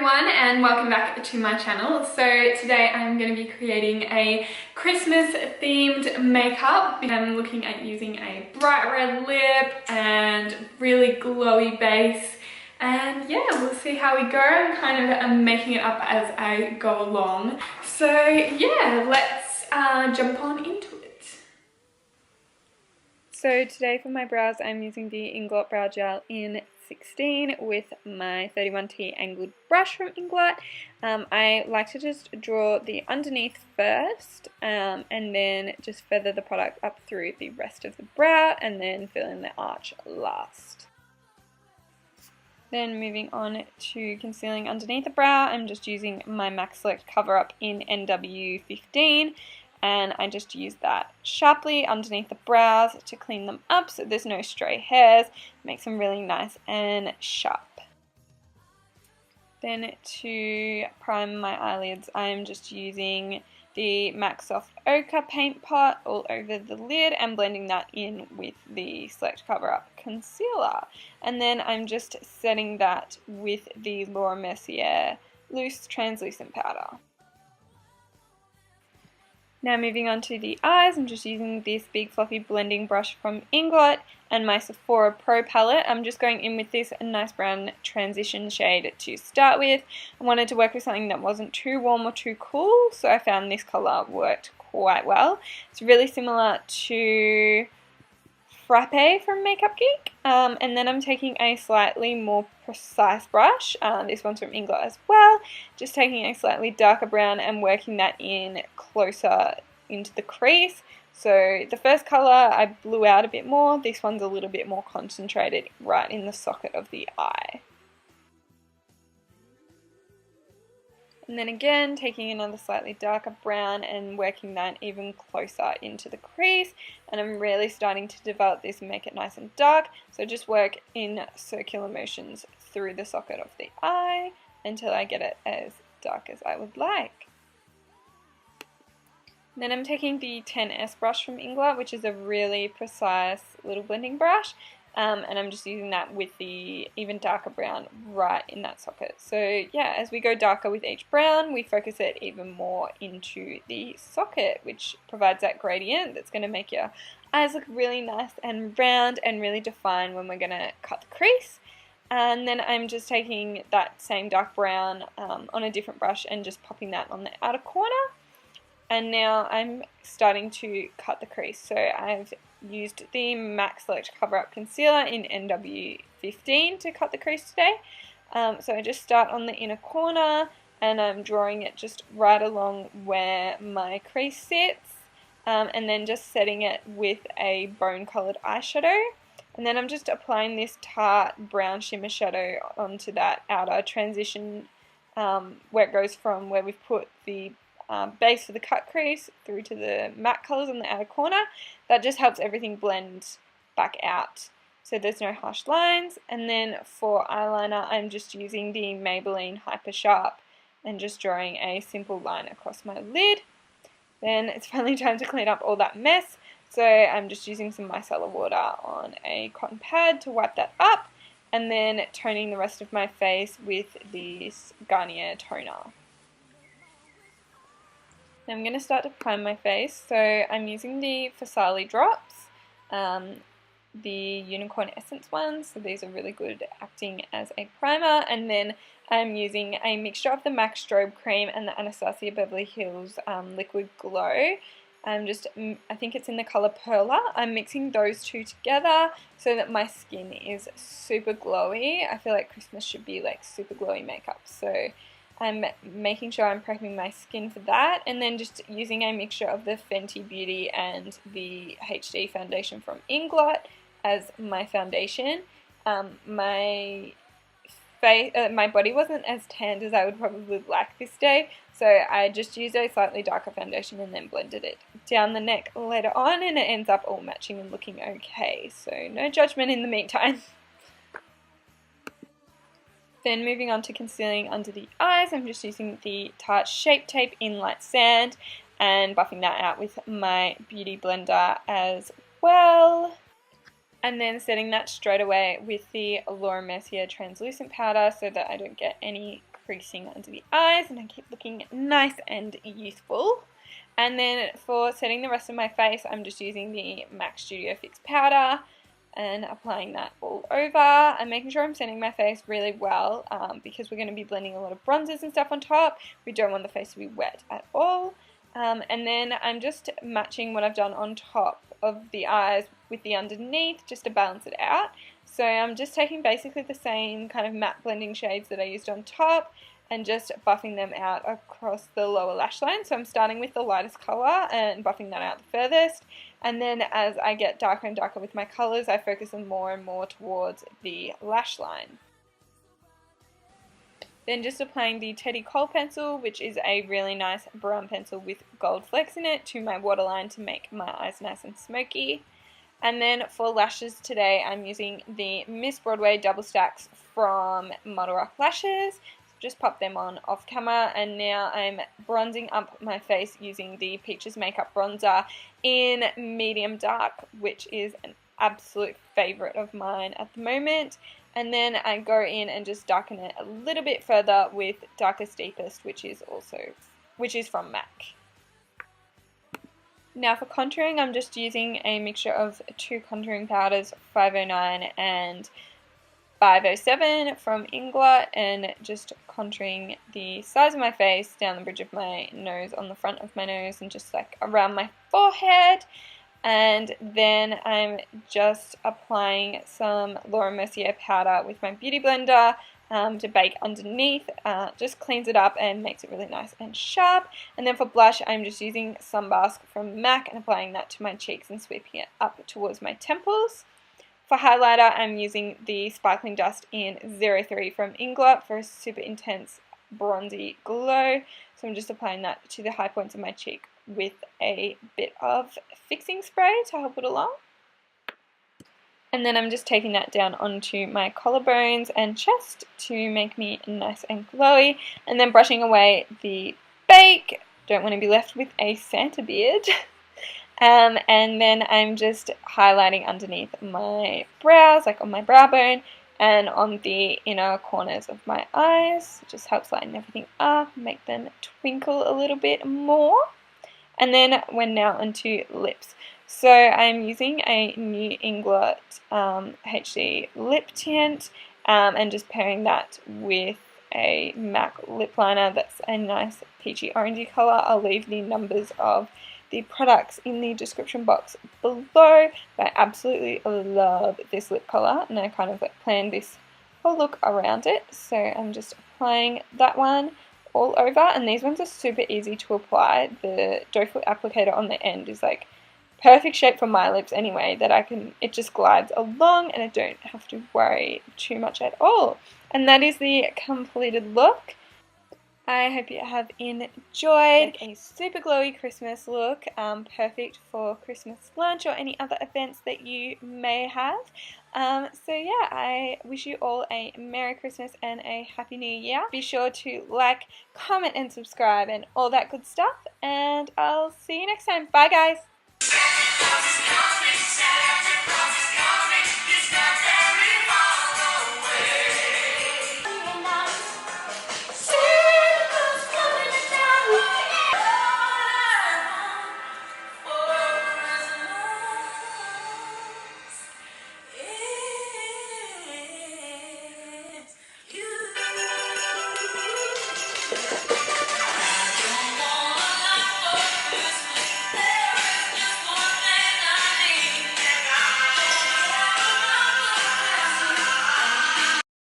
everyone and welcome back to my channel. So today I'm going to be creating a Christmas themed makeup. I'm looking at using a bright red lip and really glowy base, and yeah, we'll see how we go. I'm making it up as I go along. So yeah, let's jump on into it. So today for my brows I'm using the Inglot Brow Gel in 16 with my 31T angled brush from Inglot. I like to just draw the underneath first and then just feather the product up through the rest of the brow and then fill in the arch last. Then moving on to concealing underneath the brow, I'm just using my MAC Select Cover Up in NW15. And I just use that sharply underneath the brows to clean them up so there's no stray hairs, makes them really nice and sharp. Then to prime my eyelids, I'm just using the MAC Soft Ochre paint pot all over the lid and blending that in with the Select Cover Up concealer. And then I'm just setting that with the Mercier loose translucent powder. Now moving on to the eyes, I'm just using this big fluffy blending brush from Inglot and my Sephora Pro Palette. I'm just going in with this nice brown transition shade to start with. I wanted to work with something that wasn't too warm or too cool, so I found this colour worked quite well. It's really similar to Frappe from Makeup Geek, and then I'm taking a slightly more precise brush, this one's from Inglot as well, just taking a slightly darker brown and working that in closer into the crease. So the first colour I blew out a bit more, this one's a little bit more concentrated right in the socket of the eye. And then again, taking another slightly darker brown and working that even closer into the crease. And I'm really starting to develop this and make it nice and dark. So just work in circular motions through the socket of the eye until I get it as dark as I would like. Then I'm taking the 10S brush from Inglot, which is a really precise little blending brush. And I'm just using that with the even darker brown right in that socket. So yeah, as we go darker with each brown, we focus it even more into the socket, which provides that gradient that's going to make your eyes look really nice and round and really defined when we're going to cut the crease. And then I'm just taking that same dark brown on a different brush and just popping that on the outer corner. And now I'm starting to cut the crease. So I've used the MAC Select Cover Up Concealer in NW15 to cut the crease today. So I just start on the inner corner and I'm drawing it just right along where my crease sits, and then just setting it with a bone coloured eyeshadow. And then I'm just applying this Tarte brown shimmer shadow onto that outer transition where it goes from where we've put the base for the cut crease through to the matte colours on the outer corner. That just helps everything blend back out so there's no harsh lines. And then for eyeliner I'm just using the Maybelline Hypersharp and just drawing a simple line across my lid. Then it's finally time to clean up all that mess, so I'm just using some micellar water on a cotton pad to wipe that up and then toning the rest of my face with this Garnier toner. Now I'm going to start to prime my face, so I'm using the Farsali drops, the Unicorn Essence ones, so these are really good acting as a primer, and then I'm using a mixture of the MAC Strobe Cream and the Anastasia Beverly Hills Liquid Glow. I think it's in the colour Perla. I'm mixing those two together so that my skin is super glowy. I feel like Christmas should be like super glowy makeup, so I'm making sure I'm prepping my skin for that, and then just using a mixture of the Fenty Beauty and the HD Foundation from Inglot as my foundation. My body wasn't as tanned as I would probably like this day, so I just used a slightly darker foundation and then blended it down the neck later on, and it ends up all matching and looking okay, so no judgment in the meantime. Then moving on to concealing under the eyes, I'm just using the Tarte Shape Tape in Light Sand and buffing that out with my Beauty Blender as well. And then setting that straight away with the Mercier translucent powder so that I don't get any creasing under the eyes, and I keep looking nice and youthful. And then for setting the rest of my face, I'm just using the MAC Studio Fix powder and applying that all over and making sure I'm setting my face really well, because we're going to be blending a lot of bronzers and stuff on top. We don't want the face to be wet at all. And then I'm just matching what I've done on top of the eyes with the underneath just to balance it out. So I'm just taking basically the same kind of matte blending shades that I used on top and just buffing them out across the lower lash line. So I'm starting with the lightest colour and buffing that out the furthest. And then as I get darker and darker with my colours, I focus them more and more towards the lash line. Then just applying the Teddy Kohl pencil, which is a really nice brown pencil with gold flecks in it, to my waterline to make my eyes nice and smoky. And then for lashes today, I'm using the Miss Broadway double stacks from ModelRock lashes. Just pop them on off camera, and now I'm bronzing up my face using the Peaches Makeup Bronzer in medium dark, which is an absolute favourite of mine at the moment. And then I go in and just darken it a little bit further with Darkest Deepest, which is from MAC. Now for contouring, I'm just using a mixture of 2 contouring powders, 509 and 507 from Inglot, and just contouring the sides of my face, down the bridge of my nose, on the front of my nose, and just like around my forehead. And then I'm just applying some Laura Mercier powder with my beauty blender to bake underneath. Just cleans it up and makes it really nice and sharp. And then for blush, I'm just using Sunbasque from MAC and applying that to my cheeks and sweeping it up towards my temples. For highlighter, I'm using the Sparkling Dust in 03 from Inglot for a super intense bronzy glow. So I'm just applying that to the high points of my cheek with a bit of fixing spray to help it along. And then I'm just taking that down onto my collarbones and chest to make me nice and glowy. And then brushing away the bake. Don't want to be left with a Santa beard. And then I'm just highlighting underneath my brows, like on my brow bone, and on the inner corners of my eyes. It just helps lighten everything up, make them twinkle a little bit more. And then we're now onto lips. So I'm using a new Inglot HD lip tint, and just pairing that with a MAC lip liner that's a nice peachy orangey colour. I'll leave the numbers of the products in the description box below. But I absolutely love this lip colour, and I kind of like planned this whole look around it. So I'm just applying that one all over, and these ones are super easy to apply. The doe foot applicator on the end is like perfect shape for my lips anyway, that it just glides along and I don't have to worry too much at all. And that is the completed look. I hope you have enjoyed a super glowy Christmas look, perfect for Christmas lunch or any other events that you may have. So yeah, I wish you all a Merry Christmas and a Happy New Year. Be sure to like, comment and subscribe and all that good stuff, and I'll see you next time. Bye guys!